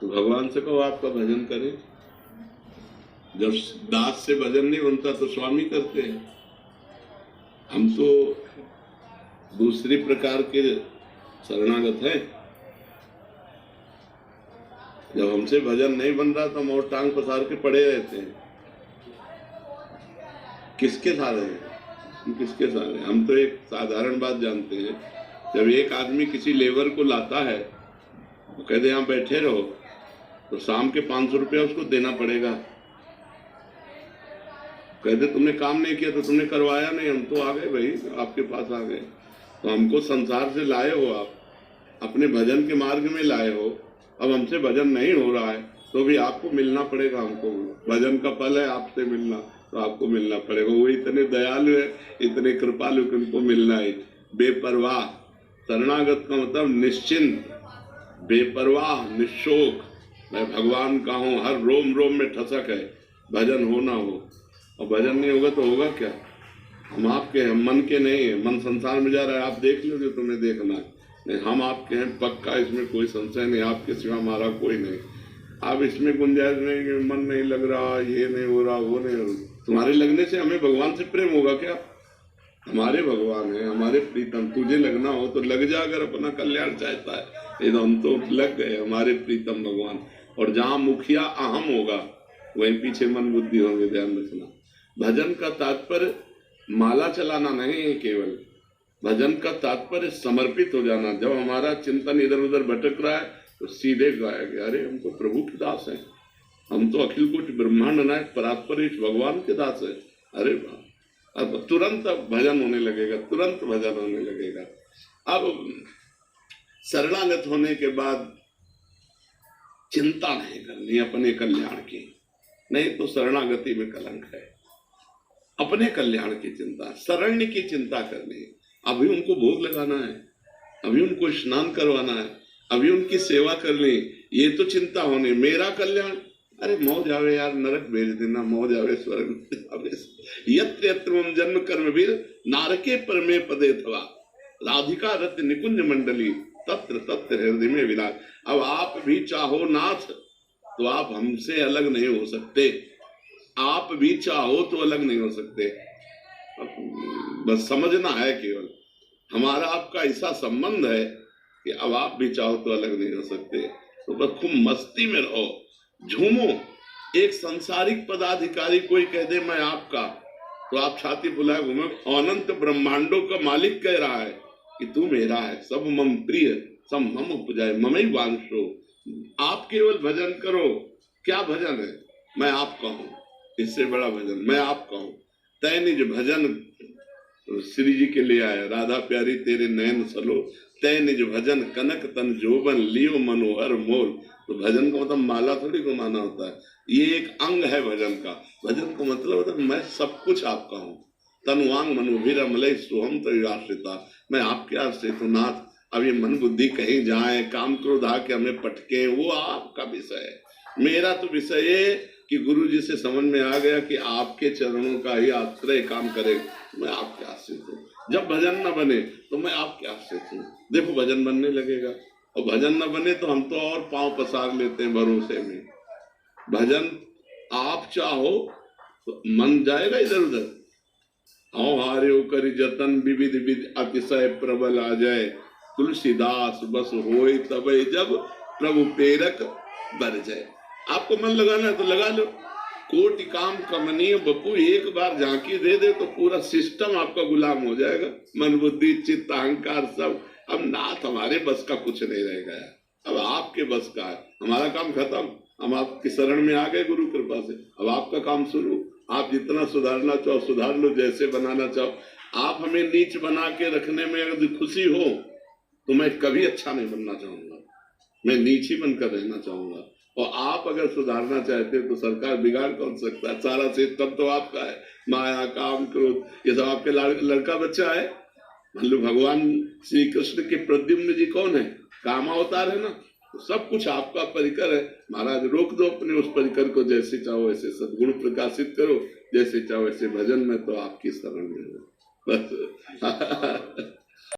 तो भगवान से कहो आपका भजन करें। जब दास से भजन नहीं बनता तो स्वामी करते हैं। हम तो दूसरी प्रकार के शरणागत हैं। जब हमसे भजन नहीं बन रहा तो हम और टांग पसार के पड़े रहते हैं। किसके सहारे हैं? किसके सहारे? हम तो एक साधारण बात जानते हैं, जब एक आदमी किसी लेबर को लाता है तो कहते यहाँ बैठे रहो, तो शाम के 500 रुपया उसको देना पड़ेगा। कहते तुमने काम नहीं किया तो तुमने करवाया नहीं, हम तो आ गए भाई, आपके पास आ गए। तो हमको संसार से लाए हो, आप अपने भजन के मार्ग में लाए हो। अब हमसे भजन नहीं हो रहा है तो भी आपको मिलना पड़ेगा। हमको भजन का फल है आपसे मिलना, तो आपको मिलना पड़ेगा। वो इतने दयालु है, इतने कृपालु कि उनको मिलना है। बेपरवाह शरणागत का मतलब निश्चिंत, बेपरवाह, निशोक। मैं भगवान का हूँ, हर रोम रोम में ठसक है। भजन होना हो, और भजन नहीं होगा तो होगा क्या? हम आपके हैं, मन के नहीं है। मन संसार में जा रहा है, आप देख लो जो तुम्हें देखना है। नहीं, हम आपके हैं पक्का, इसमें कोई संशय नहीं। आपके सिवा हमारा कोई नहीं। आप इसमें गुंजाइश नहीं कि मन नहीं लग रहा, ये नहीं हो रहा, वो नहीं हो रहा। तुम्हारे लगने से हमें भगवान से प्रेम होगा क्या? हमारे भगवान है, हमारे प्रीतम। तुझे लगना हो तो लग जा, अगर अपना कल्याण चाहता है। ये तो हम तो लग गए, हमारे प्रीतम भगवान। और जहाँ मुखिया अहम होगा वहीं पीछे मन बुद्धि होंगे। ध्यान रखना, भजन का तात्पर्य माला चलाना नहीं है केवल। भजन का तात्पर्य समर्पित हो जाना। जब हमारा चिंतन इधर उधर भटक रहा है तो सीधे गाया गया, अरे हम तो प्रभु के दास हैं, हम तो अखिल कोटि ब्रह्मांड नायक परात्परेश भगवान के दास हैं। अरे वाह, अब तुरंत भजन होने लगेगा, तुरंत भजन होने लगेगा। अब शरणागत होने के बाद चिंता नहीं करनी अपने कल्याण की, नहीं तो शरणागति में कलंक है। अपने कल्याण की चिंता, शरण्य की चिंता करनी। अभी उनको भोग लगाना है, अभी उनको स्नान करवाना है, अभी उनकी सेवा करनी, ये तो चिंता होनी। मेरा कल्याण, अरे मौज आवे यार, नरक भेज देना, मौज आवे स्वर्ग। यत्र यत्र मम जन्म कर्म वीर नारके परमे पदे थवा राधिका रत्न निकुंज मंडली तत्र तत्र हृदय में विराज। अब आप भी चाहो नाथ तो आप हमसे अलग नहीं हो सकते। आप भी चाहो तो अलग नहीं हो सकते। बस समझना है, केवल हमारा आपका ऐसा संबंध है कि अब आप भी चाहो तो अलग नहीं हो सकते। तो बस खूब मस्ती में रहो, झूमो। एक सांसारिक पदाधिकारी कोई कह दे मैं आपका, तो आप छाती फुलाए घूमे। अनंत ब्रह्मांडों का मालिक कह रहा है कि तू मेरा है, सब मम प्रिय, सब मम उपजाए, ममई वांशो। आप केवल भजन करो। क्या भजन है? मैं आपका हूँ, इससे बड़ा भजन मैं आपका हूँ। तय निज भजन श्री जी के लिए आया, राधा प्यारी तेरे नयन सलो, तय निज भजन कनक तन जोबन लियो मनोहर मोल। तो भजन का मतलब माला थोड़ी को माना होता है, ये एक अंग है भजन का। भजन का मतलब होता है मैं सब कुछ आपका हूँ। तनुवांग मनोभीर अमलय सोहम तो आश्रिता, मैं आपके आश्रित हूँ नाथ। अब ये मन बुद्धि कहीं जाए, काम क्रोध आके हमें पटके, वो आपका विषय है। मेरा तो विषय है कि गुरु जी से समझ में आ गया कि आपके चरणों का ही आश्रय काम करे, मैं आपके आश्रित हूँ। जब भजन न बने तो मैं आपके आश्रित हूँ। देखो भजन बनने लगेगा, और भजन न बने तो हम तो और पांव पसार लेते हैं भरोसे में। भजन आप चाहो तो मन जाएगा इधर उधर। आओ हार्यो करि जतन विविध विध अतिशय प्रबल आ जाए, तुलसीदास बस होए तबे जब प्रभु प्रेरक बर जाए। आपको मन लगाना है तो लगा लो। कोटि काम कमनीय बपू, एक बार झांकी दे दे तो पूरा सिस्टम आपका गुलाम हो जाएगा। मन बुद्धि चित्त अहंकार सब। अब नाथ हमारे बस का कुछ नहीं रह गया, अब आपके बस का है। हमारा काम खत्म, हम आपकी शरण में आ गए गुरु कृपा से। अब आपका काम शुरू। आप जितना सुधारना चाहो सुधार लो, जैसे बनाना चाहो। आप हमें नीच बना के रखने में अगर खुशी हो तो मैं कभी अच्छा नहीं बनना चाहूंगा, मैं नीच ही बनकर रहना चाहूंगा। और आप अगर सुधारना चाहते हो तो सरकार बिगाड़ कौन सकता है? सारा सिस्टम तो आपका है। माया काम क्रोध ये सब आपके लड़का बच्चा है। मान लो भगवान श्री कृष्ण के प्रद्युम्न जी कौन है? काम अवतार है ना। तो सब कुछ आपका परिकर है। महाराज रोक दो अपने उस परिकर को, जैसे चाहो वैसे सद्गुण प्रकाशित करो, जैसे चाहो वैसे भजन में तो आपकी शरण में हो बस।